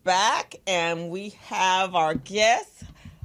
back, and we have our guest.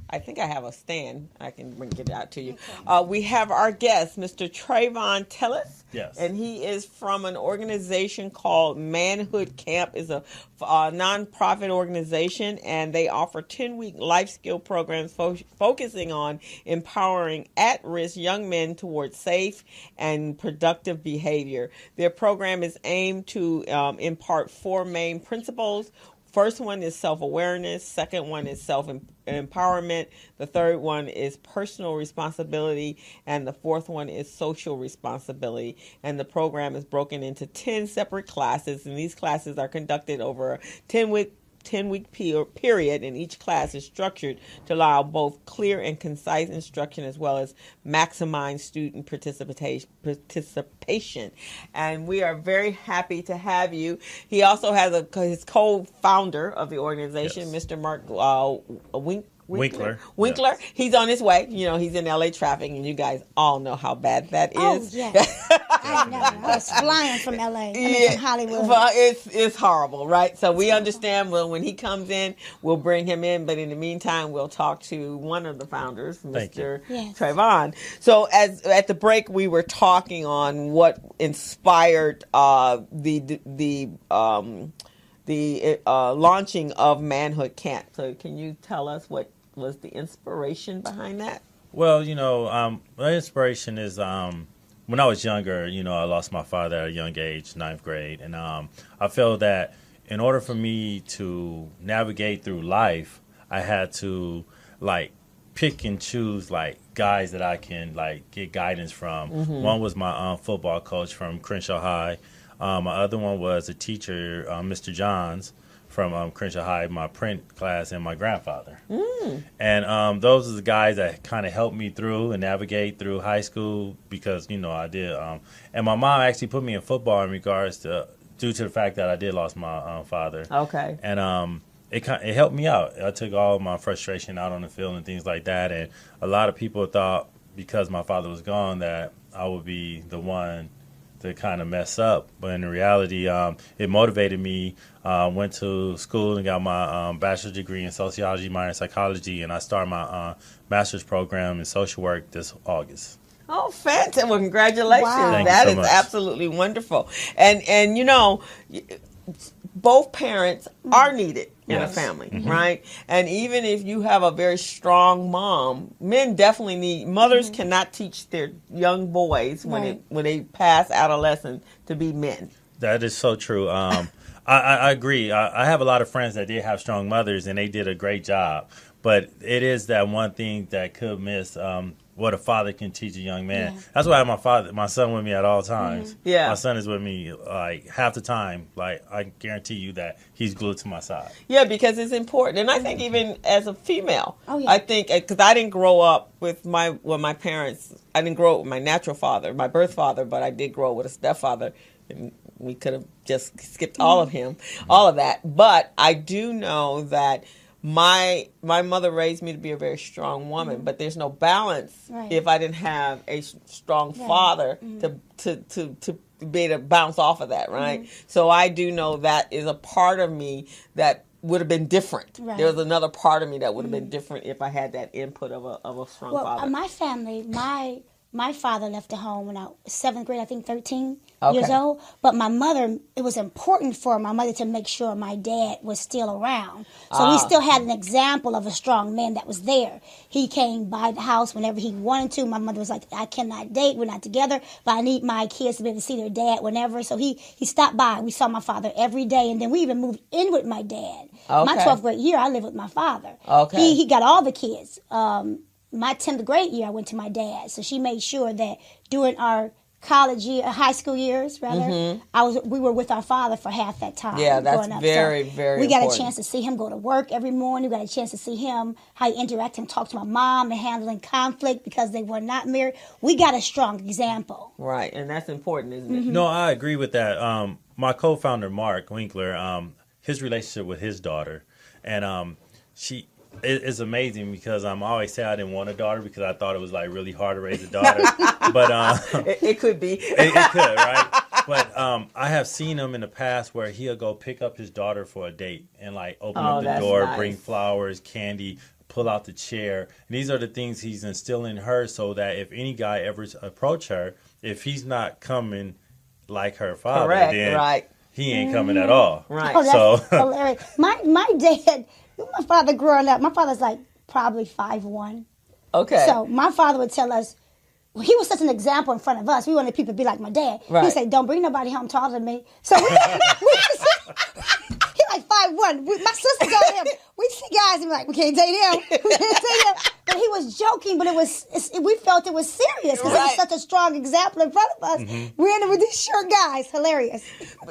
I think I have a stand. I can bring it out to you. Okay. We have our guest, Mr. Travon Tillis. Yes. And he is from an organization called Manhood Camp. It's a nonprofit organization, and they offer 10-week life skill programs focusing on empowering at-risk young men towards safe and productive behavior. Their program is aimed to impart 4 main principles. First one is self-awareness. Second one is self-empowerment. The third one is personal responsibility. And the fourth one is social responsibility. And the program is broken into 10 separate classes. And these classes are conducted over a 10-week period, and each class is structured to allow both clear and concise instruction as well as maximize student participation. And we are very happy to have you. He also has his co-founder of the organization, yes, Mr. Mark Winkler. Yes. He's on his way. You know, he's in LA traffic, and you guys all know how bad that is. Oh, yes. I know. I was flying from LA. From Hollywood. Well, it's horrible, right? So we understand. Well, when he comes in, we'll bring him in. But in the meantime, we'll talk to one of the founders, Mr. Travon. So at the break, we were talking on what inspired the launching of Manhood Camp. So can you tell us what was the inspiration behind that? Well, the inspiration is when I was younger, I lost my father at a young age, 9th grade. And I felt that in order for me to navigate through life, I had to, pick and choose, guys that I can, get guidance from. Mm-hmm. One was my football coach from Crenshaw High. My other one was a teacher, Mr. Johns, from Crenshaw High, my print class, and my grandfather. Mm. And those are the guys that kind of helped me through and navigate through high school because, I did. And my mom actually put me in football in regards to, due to the fact that I did lost my father. Okay. And it helped me out. I took all my frustration out on the field and things like that. And a lot of people thought because my father was gone that I would be the one to kind of mess up, but in reality, it motivated me. Went to school and got my bachelor's degree in sociology, minor in psychology, and I started my master's program in social work this August. Oh, fantastic! Well, congratulations! Wow. That is absolutely wonderful. And both parents are needed in a family, mm-hmm, right? And even if you have a very strong mom, men definitely need, mothers cannot teach their young boys when they pass adolescence to be men. That is so true. I agree. I have a lot of friends that did have strong mothers, and they did a great job. But it is that one thing that could miss what a father can teach a young man. Yeah. That's why I have my son with me at all times. Mm-hmm. Yeah. My son is with me half the time. I guarantee you that he's glued to my side. Yeah, because it's important. And I think even as a female, I think, because I didn't grow up with my parents, I didn't grow up with my natural father, my birth father, but I did grow up with a stepfather. And we could have just skipped all of that. But I do know that my mother raised me to be a very strong woman, but there's no balance if I didn't have a strong father to be able to bounce off of that, right? Mm-hmm. So I do know that is a part of me that would have been different. Right. There was another part of me that would have been different if I had that input of a strong father. My family, my father left the home when I was 7th grade, I think 13 years old. But my mother, it was important for my mother to make sure my dad was still around. So we still had an example of a strong man that was there. He came by the house whenever he wanted to. My mother was like, I cannot date, we're not together, but I need my kids to be able to see their dad whenever. So he stopped by. We saw my father every day, and then we even moved in with my dad. My 12th grade year, I lived with my father. He got all the kids. My 10th grade year, I went to my dad. So she made sure that during our high school years, we were with our father for half that time. Yeah, that's very, very We got important. a chance to see him go to work every morning. We got a chance to see him, how he interacted and talked to my mom and handling conflict because they were not married. We got a strong example. Right, and that's important, isn't it? Mm-hmm. No, I agree with that. My co-founder, Mark Winkler, his relationship with his daughter, and it's amazing because I always say I didn't want a daughter because I thought it was really hard to raise a daughter, but it could be. It could, right? But I have seen him in the past where he'll go pick up his daughter for a date and like open up the door, nice. bring flowers, candy, pull out the chair. And these are the things he's instilling in her so that if any guy ever approach her, if he's not coming like her father, then he ain't coming at all. Right. Oh, that's hilarious. My dad, my father growing up, my father's like probably 5'1". Okay. So my father would tell us, he was such an example in front of us. We wanted people to be like my dad. Right. He'd say, don't bring nobody home taller than me. So he like 5'1". My sister told him, we see guys and be like, we can't date him. We can't date him. But he was joking, but we felt it was serious because it was such a strong example in front of us. We're in it with these short guys. Hilarious.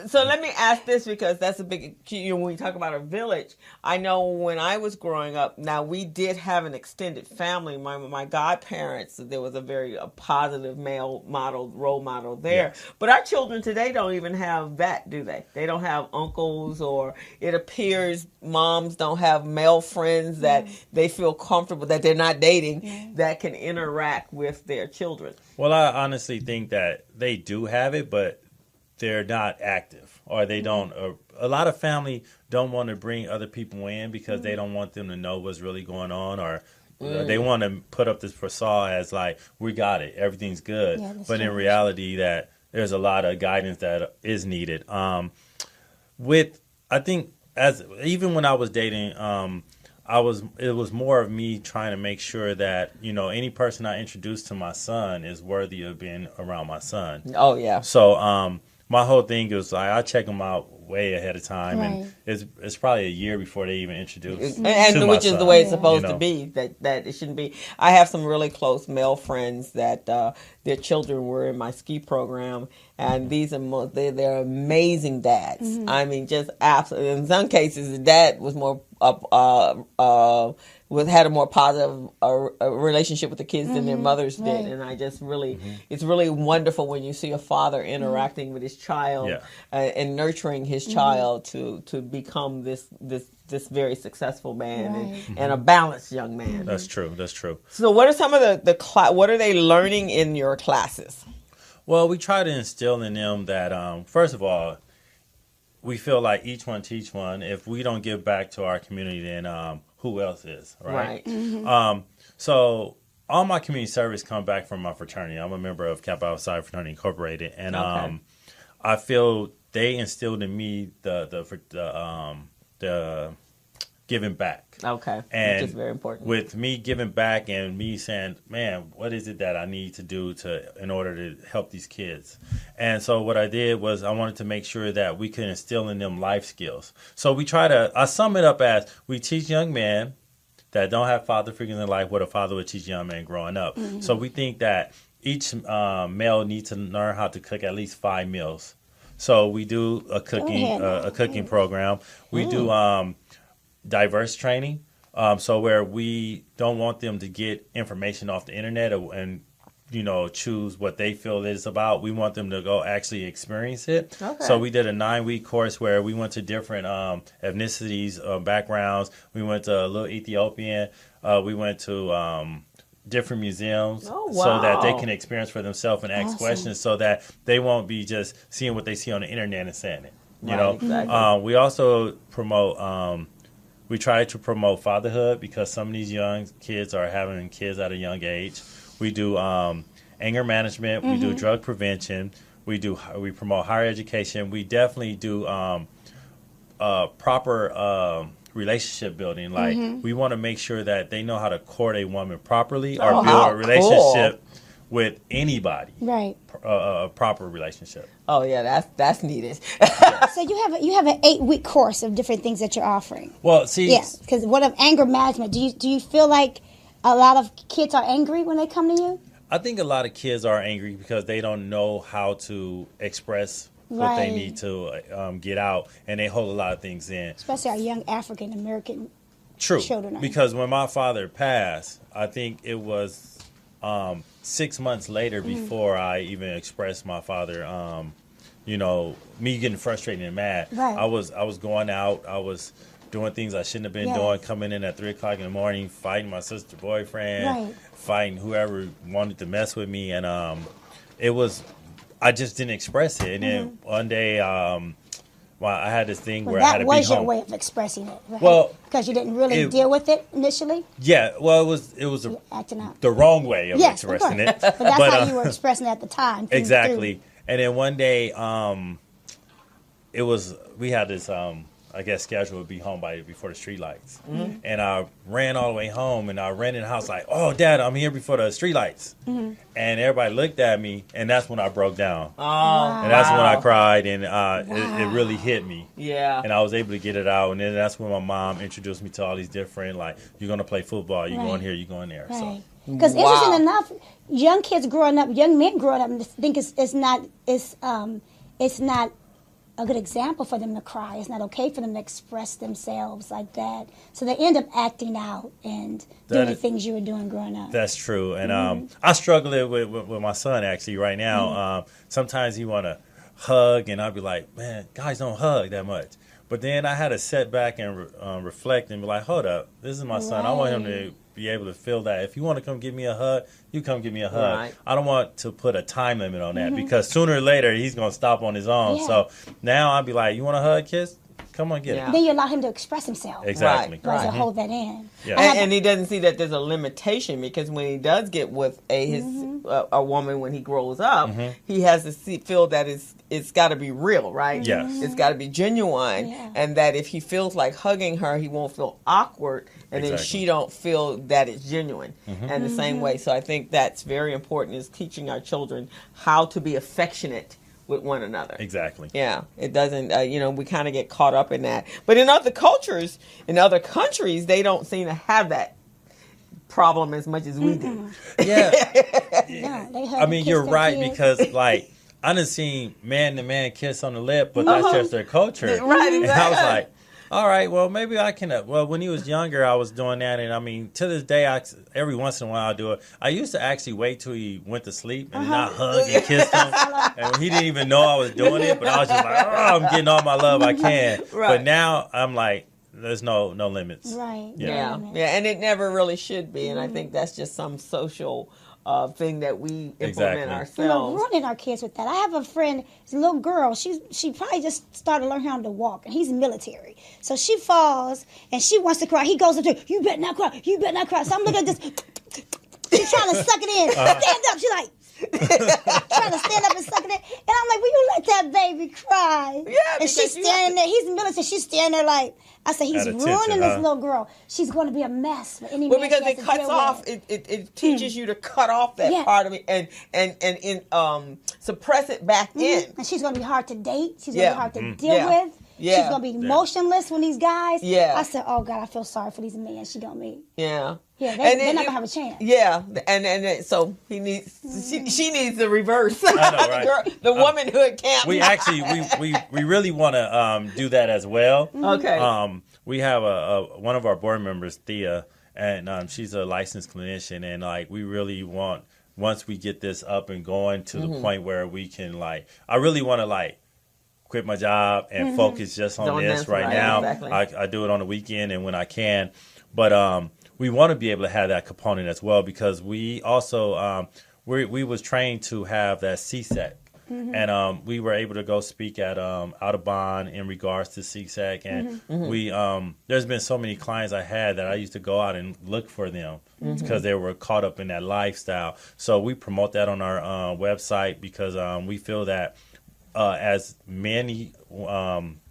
So let me ask this because that's a big, when we talk about a village, I know when I was growing up, now we did have an extended family. My godparents, there was a very positive role model there. Yes. But our children today don't even have that, do they? They don't have uncles, or it appears moms don't have male friends that they feel comfortable, that they're not dating, that can interact with their children. Well, I honestly think that they do have it, but they're not active, or they don't. A lot of family don't want to bring other people in because they don't want them to know what's really going on, or they want to put up this facade as like, we got it, everything's good. Yeah, but in reality, that there's a lot of guidance that is needed. I think even when I was dating, it was more of me trying to make sure that, any person I introduce to my son is worthy of being around my son. Oh, yeah. So my whole thing is like, I check them out way ahead of time, and it's probably a year before they even introduce and which is the way it's supposed to be, that it shouldn't be. I have some really close male friends that their children were in my ski program, and these are they're amazing dads. I mean, just absolutely. In some cases, the dad was more had a more positive relationship with the kids than their mothers did, and I just really, it's really wonderful when you see a father interacting with his child and nurturing his child to become this very successful man and a balanced young man. That's true. So, what are some of what are they learning in your classes? Well, we try to instill in them that first of all, we feel like each one teach one. If we don't give back to our community, then who else is, right? So all my community service come back from my fraternity. I'm a member of Kappa Alpha Psi Fraternity Incorporated, and I feel they instilled in me the giving back. Okay, and which is very important. With me giving back and me saying, man, what is it that I need to do in order to help these kids? And so what I did was I wanted to make sure that we could instill in them life skills. So I sum it up as, we teach young men that don't have father figures in life what a father would teach young men growing up. So we think that each male needs to learn how to cook at least 5 meals. So we do a cooking program. We do diverse training, so where we don't want them to get information off the internet and choose what they feel it is about. We want them to go actually experience it. So we did a 9-week course where we went to different ethnicities, backgrounds. We went to a little Ethiopian. We went to different museums so that they can experience for themselves and ask questions, so that they won't be just seeing what they see on the internet and saying it. Exactly. We also promote. We try to promote fatherhood because some of these young kids are having kids at a young age. We do anger management. We do drug prevention. We promote higher education. We definitely do proper relationship building. Like we want to make sure that they know how to court a woman properly or build a relationship with anybody. Right. A proper relationship. Oh yeah, that's needed. So you have an 8-week course of different things that you're offering. Well, see, because what of anger management? Do you feel like a lot of kids are angry when they come to you? I think a lot of kids are angry because they don't know how to express what they need to get out, and they hold a lot of things in. Especially our young African American children. Because when my father passed, I think it was 6 months later before I even expressed my father. Me getting frustrated and mad. Right. I was going out. I was doing things I shouldn't have been doing. Coming in at 3:00 in the morning, fighting my sister's boyfriend, fighting whoever wanted to mess with me, and it was. I just didn't express it. And then one day, well, I had this thing where I had to be home. That was your way of expressing it, right? Well, because you didn't really deal with it initially. Yeah, well, it was acting out. The wrong way of expressing it. But that's how you were expressing it at the time. Exactly. And then one day, we had this I guess schedule would be home before the street lights. And I ran all the way home, and I ran in the house like, oh, Dad, I'm here before the street lights. And everybody looked at me, and that's when I broke down. Oh, and that's when I cried, and it really hit me. Yeah. And I was able to get it out, and then that's when my mom introduced me to all these different, like, you're going to play football, you're going here, you're going there. Right. Because interesting enough, young kids growing up, young men growing up, think it's not a good example for them to cry. It's not okay for them to express themselves like that. So they end up acting out and doing the things you were doing growing up. That's true. And I struggle with my son actually right now. Sometimes he want to hug, and I'll be like, man, guys don't hug that much. But then I had to sit back and reflect and be like, hold up, this is my son. I want him to be able to feel that. If you want to come give me a hug, you come give me a hug. Right. I don't want to put a time limit on that because sooner or later he's going to stop on his own. Yeah. So now I'll be like, you want a hug, kiss? Come on, get it. Then you allow him to express himself. Exactly. Right. Hold that in. Yeah. And he doesn't see that there's a limitation, because when he does get with a woman when he grows up, he has to feel that it's got to be real, right? Yes. It's got to be genuine, and that if he feels like hugging her, he won't feel awkward, and then she don't feel that it's genuine. And the same way. So I think that's very important, is teaching our children how to be affectionate with one another. Exactly. Yeah. It doesn't, we kind of get caught up in that. But in other cultures, in other countries, they don't seem to have that problem as much as we do. Yeah. I mean, you're right, because like, I done seen man-to-man kiss on the lip, but that's just their culture. Right, exactly. And I was like, all right, well, maybe I can. Well, when he was younger, I was doing that. And I mean, to this day, every once in a while I do it. I used to actually wait till he went to sleep and not hug and kiss him. And he didn't even know I was doing it, but I was just like, oh, I'm getting all my love I can. Right. But now I'm like, there's no limits. Right. Yeah. And it never really should be. And I think that's just some social thing that we implement ourselves. We're running our kids with that. I have a friend, it's a little girl. She probably just started learning how to walk, and he's military. So she falls, and she wants to cry. He goes up to her, you better not cry. You better not cry. So I'm looking at this. She's trying to suck it in. Stand up. She's like, trying to stand up and suck it in. And I'm like, will you let that baby cry? Yeah. And she's standing there. He's military. She's standing there like, I said, he's ruining this little girl. She's going to be a mess for any man. Well, because it cuts off. It teaches you to cut off that part of it and suppress it back in. And she's going to be hard to date. She's going to be hard to deal with. Yeah. She's going to be motionless when these guys. Yeah. I said, oh, God, I feel sorry for these men she going to meet. Yeah. Yeah, they're not going to have a chance. Yeah. And so he needs, she needs the reverse. I know, right? The womanhood camp. We actually, we really want to do that as well. Okay. We have one of our board members, Thea, and she's a licensed clinician, and like we really want, once we get this up and going to the point where we can like, I really want to like quit my job and focus just on this right now. Exactly. I do it on the weekend and when I can, but we want to be able to have that component as well, because we also we was trained to have that CSEC. And we were able to go speak at Audubon in regards to CSEC, and we there's been so many clients I had that I used to go out and look for them because they were caught up in that lifestyle. So we promote that on our website, because we feel that as many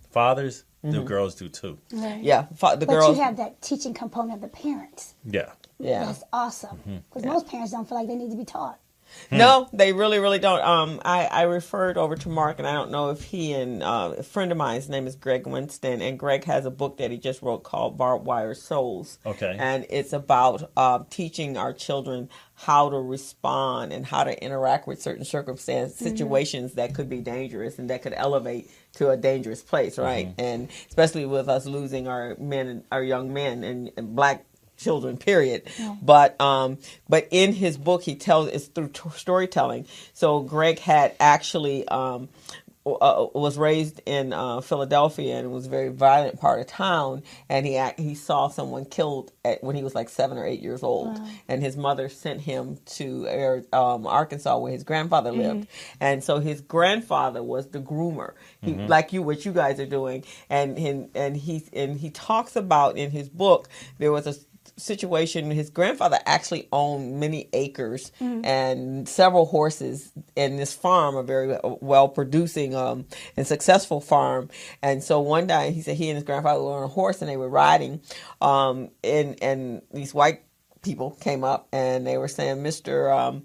fathers, the girls do too. Right. Yeah, but you have that teaching component of the parents. Yeah. That's awesome, because most parents don't feel like they need to be taught. No, they really, really don't. I referred over to Mark, and I don't know if he and a friend of mine, his name is Greg Winston, and Greg has a book that he just wrote called Barbed Wire Souls. Okay. And it's about teaching our children how to respond and how to interact with certain circumstances, situations that could be dangerous and that could elevate to a dangerous place, right? And especially with us losing our young men and black children, period. But in his book, he tells it's through storytelling. So Greg had actually was raised in Philadelphia, and it was a very violent part of town. And he saw someone killed when he was like 7 or 8 years old. Wow. And his mother sent him to Arkansas, where his grandfather lived. And so his grandfather was the groomer, like what you guys are doing. And he talks about in his book, there was a situation. His grandfather actually owned many acres and several horses in this farm, a very well producing and successful farm. And so one day he said he and his grandfather were on a horse and they were riding, and these white people came up and they were saying, Mr.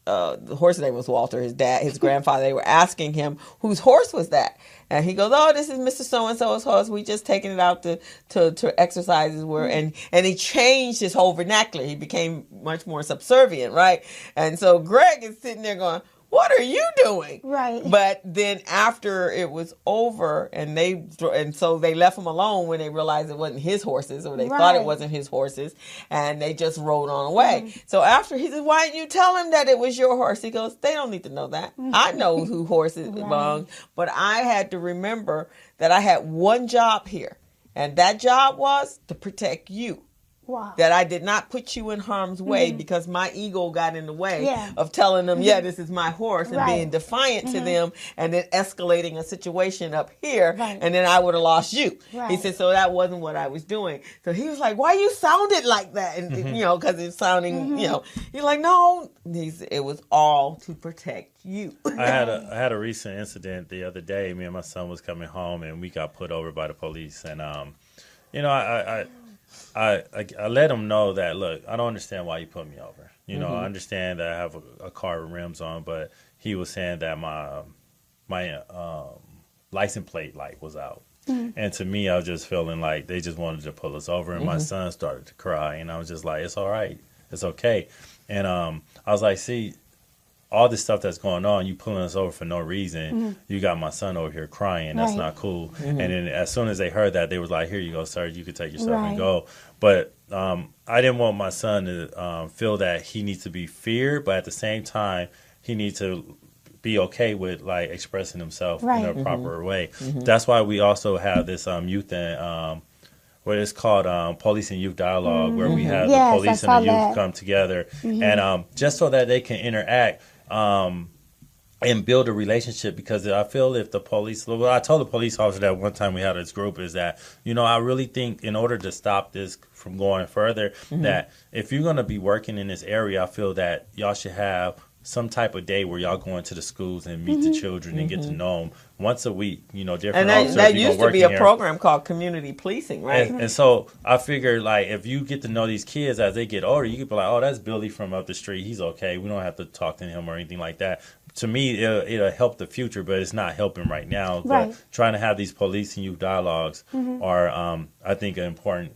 The horse's name was Walter, his grandfather. They were asking him whose horse was that, and he goes, "Oh, this is Mr. So and So's horse. We just taking it out to exercises where." And he changed his whole vernacular. He became much more subservient, right? And so Greg is sitting there going, "What are you doing?" Right. But then after it was over, and so they left him alone when they realized it wasn't his horses, or they thought it wasn't his horses, and they just rode on away. So after he said, "Why didn't you tell him that it was your horse?" He goes, "They don't need to know that. I know who horses belong, but I had to remember that I had one job here, and that job was to protect you." Wow. That I did not put you in harm's way because my ego got in the way of telling them, this is my horse, and being defiant to them, and then escalating a situation up here, and then I would have lost you. He said, so that wasn't what I was doing. So he was like, why you sounded like that? And, because it's sounding, he's like, no, it was all to protect you. I had a recent incident the other day. Me and my son was coming home, and we got put over by the police. And, I let him know that, look, I don't understand why you put me over. I understand that I have a car with rims on, but he was saying that my license plate light was out. And to me, I was just feeling like they just wanted to pull us over, and my son started to cry, and I was just like, it's all right. It's okay. And I was like, see, all this stuff that's going on, you pulling us over for no reason. You got my son over here crying. That's not cool. And then as soon as they heard that, they was like, here you go, sir. You can take yourself and go. But I didn't want my son to feel that he needs to be feared, but at the same time, he needs to be okay with like expressing himself in a proper way. That's why we also have this youth and what it's called Police and Youth Dialogue, where we have the police and the youth come together, and just so that they can interact and build a relationship. Because I feel if the police, well, I told the police officer that one time we had this group, is that, I really think in order to stop this from going further, that if you're going to be working in this area, I feel that y'all should have some type of day where y'all go into the schools and meet the children and get to know them once a week, different and officers. That used to be a program called community policing, right? And so I figured, like, if you get to know these kids as they get older, you could be like, oh, that's Billy from up the street. He's okay. We don't have to talk to him or anything like that. To me, it'll help the future, but it's not helping right now. But trying to have these police and youth dialogues are, I think, an important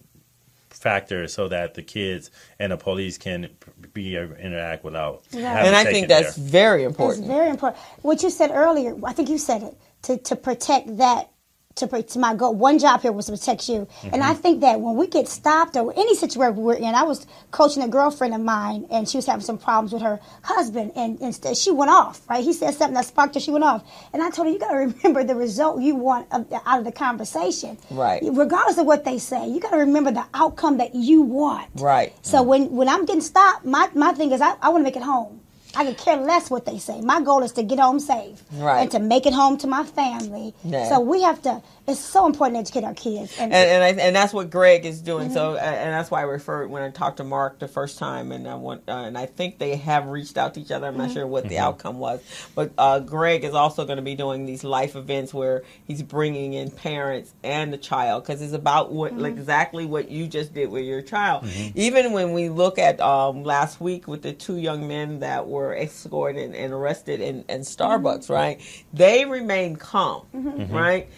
factor so that the kids and the police can interact without having and I think that's very important. It's very important. What you said earlier, I think you said it, to protect that, to my goal. One job here was to protect you. And I think that when we get stopped or any situation we're in, I was coaching a girlfriend of mine, and she was having some problems with her husband, and instead she went off, right? He said something that sparked her, she went off. And I told her, you got to remember the result you want out of the conversation. Right. Regardless of what they say, you got to remember the outcome that you want. Right. So when I'm getting stopped, my thing is I want to make it home. I could care less what they say. My goal is to get home safe and to make it home to my family. Yeah. So we have to. It's so important to educate our kids, and that's what Greg is doing. So and that's why I referred when I talked to Mark the first time, and I think they have reached out to each other. I'm not sure what the outcome was, but Greg is also going to be doing these life events where he's bringing in parents and the child, because it's about exactly what you just did with your child. Even when we look at last week with the 2 young men that were escorted and arrested in Starbucks, right? They remained calm, right?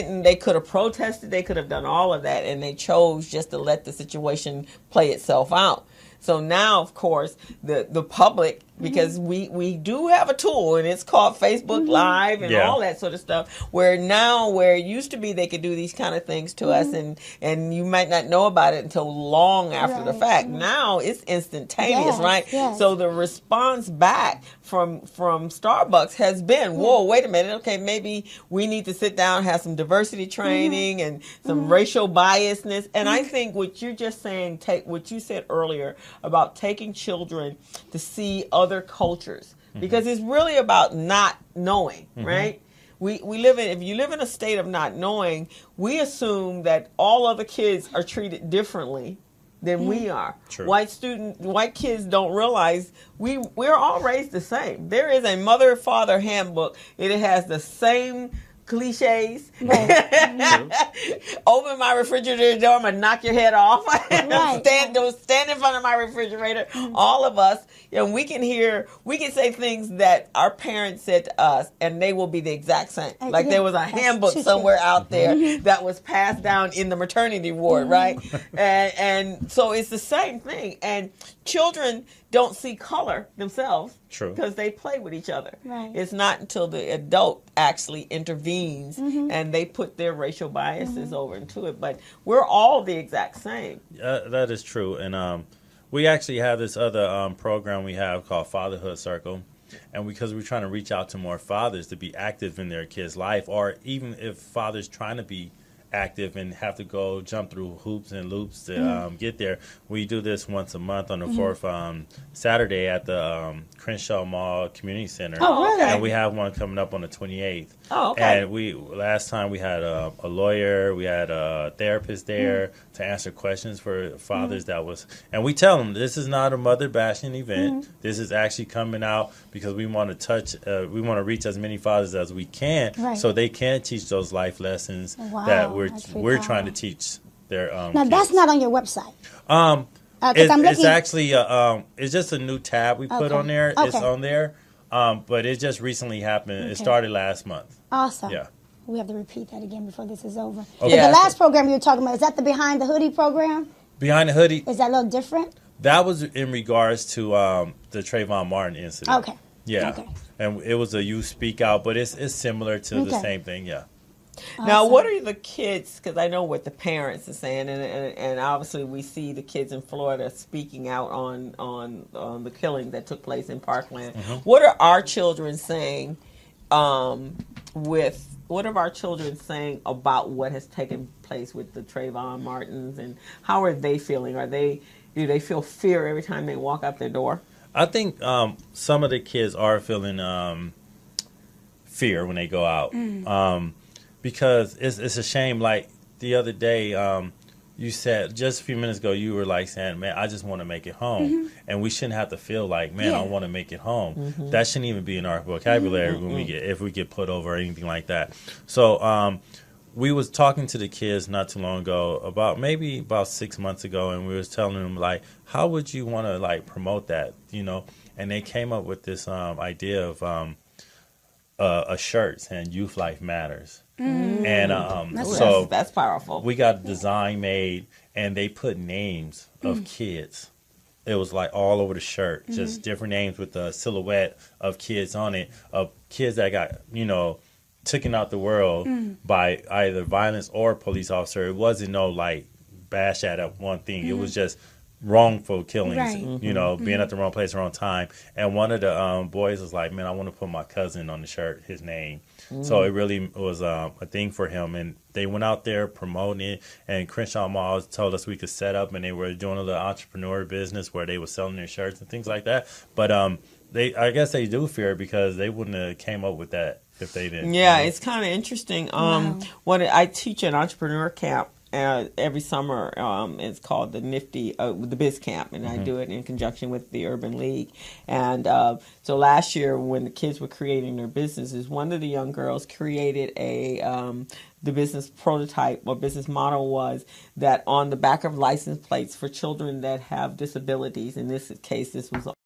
They could have protested, they could have done all of that, and they chose just to let the situation play itself out. So now, of course, the public because we do have a tool, and it's called Facebook Live and all that sort of stuff, where it used to be they could do these kind of things to us, and you might not know about it until long after the fact. Now it's instantaneous, right? Yes. So the response back from Starbucks has been, whoa, wait a minute, okay, maybe we need to sit down, have some diversity training and some racial biasness. And I think what you're just saying, take what you said earlier about taking children to see other cultures, because it's really about not knowing, right? If you live in a state of not knowing, we assume that all other kids are treated differently than we are. True. White kids don't realize we're all raised the same. There is a mother-father handbook. It has the same cliches. Right. Open my refrigerator door, I'm gonna knock your head off. Right. Stand in front of my refrigerator. All of us, we can say things that our parents said to us, and they will be the exact same. Like there was a handbook somewhere out there that was passed down in the maternity ward, right? And so it's the same thing. And children don't see color themselves. True. Because they play with each other. Right. It's not until the adult actually intervenes and they put their racial biases over into it. But we're all the exact same. That is true. And we actually have this other program we have called Fatherhood Circle. And because we're trying to reach out to more fathers to be active in their kids' life, or even if fathers trying to be active and have to go jump through hoops and loops to get there. We do this once a month on the fourth Saturday at the Crenshaw Mall Community Center. Oh, really? And we have one coming up on the 28th. Oh, okay. And last time we had a lawyer, we had a therapist there to answer questions for fathers. And we tell them this is not a mother bashing event. This is actually coming out because we want to we want to reach as many fathers as we can, so they can teach those life lessons that we're trying to teach their Now kids. that's not on your website. It's actually it's just a new tab we put on there. Okay. It's on there, but it just recently happened. Okay. It started last month. Awesome. Yeah. We have to repeat that again before this is over. Okay. But the last program you were talking about, is that the Behind the Hoodie program? Behind the Hoodie. Is that a little different? That was in regards to the Trayvon Martin incident. Okay. Yeah. Okay. And it was a youth speak out, but it's similar to the same thing. Yeah. Now, Awesome. what are the kids, because I know what the parents are saying, and obviously we see the kids in Florida speaking out on the killing that took place in Parkland. What are our children saying what are our children saying about what has taken place with the Trayvon Martins, and how are they feeling? Do they feel fear every time they walk out their door? I think some of the kids are feeling fear when they go out. Because it's a shame. Like the other day, you said just a few minutes ago, you were like saying, "Man, I just want to make it home," and we shouldn't have to feel like, "Man, I want to make it home." That shouldn't even be in our vocabulary when if we get put over or anything like that. So we was talking to the kids not too long ago, about 6 months ago, and we was telling them like, "How would you want to like promote that?" And they came up with this idea of a shirt saying "Youth Life Matters." And that's powerful. We got a design made, and they put names of kids. It was like all over the shirt, just different names with the silhouette of kids on it, of kids that got taken out the world by either violence or police officer. It wasn't no like bash at one thing. It was just wrongful killings, being at the wrong place, wrong time. And one of the boys was like, "Man, I want to put my cousin on the shirt, his name." So it really was a thing for him. And they went out there promoting it. And Crenshaw Mall told us we could set up, and they were doing a little entrepreneur business where they were selling their shirts and things like that. But I guess they do fear it because they wouldn't have came up with that if they didn't. Yeah, it's kind of interesting. When I teach an entrepreneur camp every summer, it's called the Biz Camp, and I do it in conjunction with the Urban League. And so last year, when the kids were creating their businesses, one of the young girls created the business prototype or business model was that on the back of license plates for children that have disabilities. In this case, this was